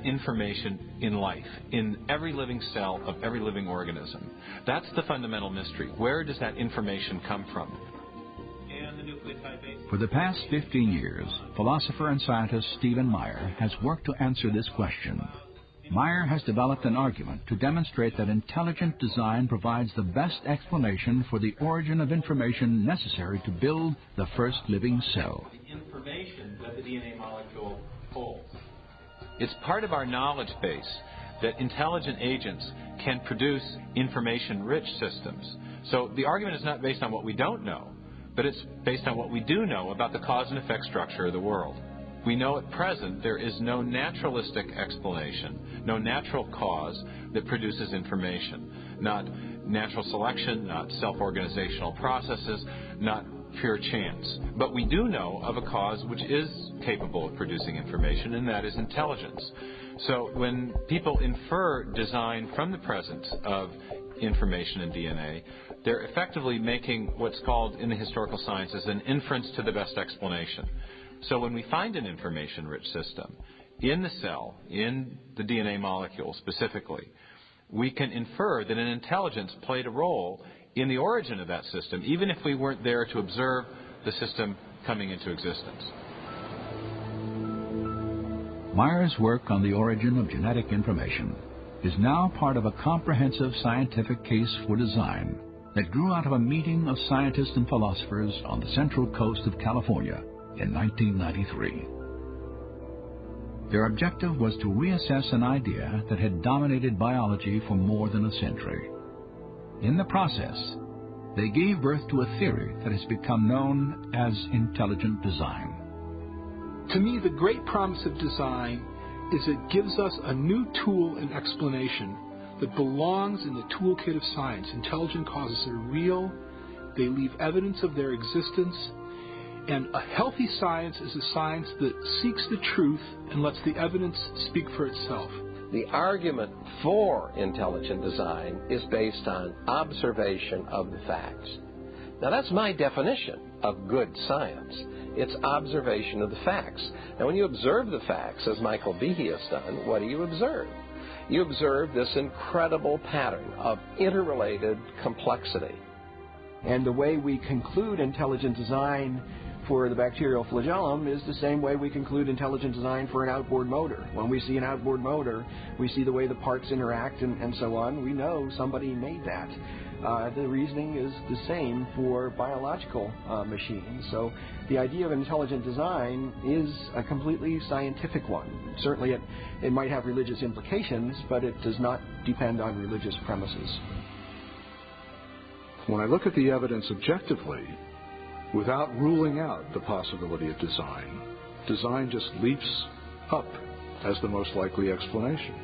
information in life, in every living cell of every living organism? That's the fundamental mystery. Where does that information come from? For the past 15 years, philosopher and scientist Stephen Meyer has worked to answer this question. Meyer has developed an argument to demonstrate that intelligent design provides the best explanation for the origin of information necessary to build the first living cell. The information that the DNA molecule holds. It's part of our knowledge base that intelligent agents can produce information-rich systems. So the argument is not based on what we don't know, but it's based on what we do know about the cause and effect structure of the world. We know at present there is no naturalistic explanation, no natural cause that produces information. Not natural selection, not self-organizational processes, not pure chance. But we do know of a cause which is capable of producing information, and that is intelligence. So when people infer design from the presence of information in DNA, they're effectively making what's called in the historical sciences an inference to the best explanation. So when we find an information-rich system in the cell, in the DNA molecule specifically, we can infer that an intelligence played a role in the origin of that system, even if we weren't there to observe the system coming into existence. Meyer's work on the origin of genetic information is now part of a comprehensive scientific case for design that grew out of a meeting of scientists and philosophers on the central coast of California in 1993. Their objective was to reassess an idea that had dominated biology for more than a century. In the process, they gave birth to a theory that has become known as intelligent design. To me, the great promise of design is it gives us a new tool and explanation that belongs in the toolkit of science. Intelligent causes are real, they leave evidence of their existence, and a healthy science is a science that seeks the truth and lets the evidence speak for itself. The argument for intelligent design is based on observation of the facts. Now that's my definition of good science. It's observation of the facts. Now when you observe the facts, as Michael Behe has done, what do you observe? You observe this incredible pattern of interrelated complexity. And the way we conclude intelligent design for the bacterial flagellum is the same way we conclude intelligent design for an outboard motor. When we see an outboard motor, we see the way the parts interact and so on. We know somebody made that. The reasoning is the same for biological machines. So the idea of intelligent design is a completely scientific one. Certainly it might have religious implications, but it does not depend on religious premises. When I look at the evidence objectively, without ruling out the possibility of design, design just leaps up as the most likely explanation.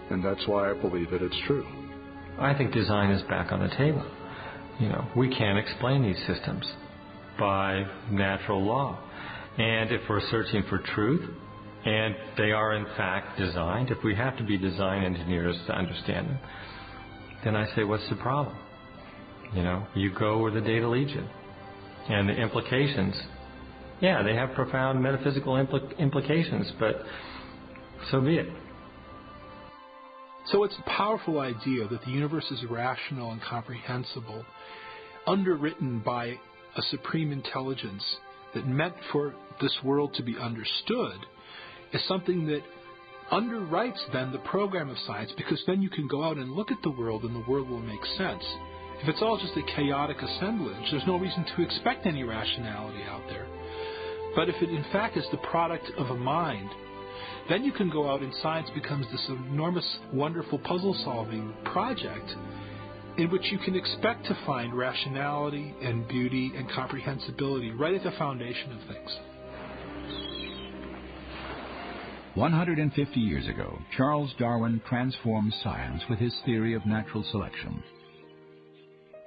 And that's why I believe that it's true. I think design is back on the table. You know, we can't explain these systems by natural law. And if we're searching for truth, and they are in fact designed, if we have to be design engineers to understand them, then I say, what's the problem? You know, you go where the data leads you. And the implications, yeah, they have profound metaphysical implications, but so be it. So it's a powerful idea that the universe is rational and comprehensible, underwritten by a supreme intelligence that meant for this world to be understood, is something that underwrites then the program of science, because then you can go out and look at the world and the world will make sense. If it's all just a chaotic assemblage, there's no reason to expect any rationality out there. But if it in fact is the product of a mind, then you can go out and science becomes this enormous, wonderful puzzle-solving project in which you can expect to find rationality and beauty and comprehensibility right at the foundation of things. 150 years ago, Charles Darwin transformed science with his theory of natural selection.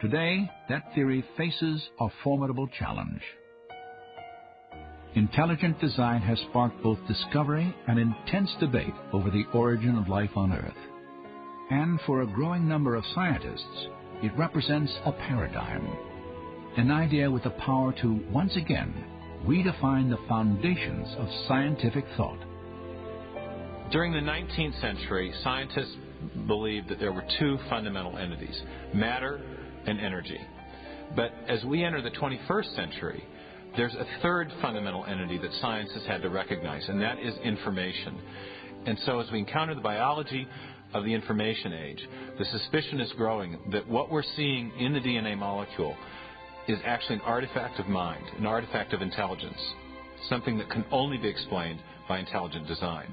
Today, that theory faces a formidable challenge. Intelligent design has sparked both discovery and intense debate over the origin of life on Earth. And for a growing number of scientists, it represents a paradigm, an idea with the power to, once again, redefine the foundations of scientific thought. During the 19th century, scientists believed that there were two fundamental entities, matter and energy. But as we enter the 21st century, there's a third fundamental entity that science has had to recognize, and that is information. And so as we encounter the biology of the information age, the suspicion is growing that what we're seeing in the DNA molecule is actually an artifact of mind, an artifact of intelligence, something that can only be explained by intelligent design.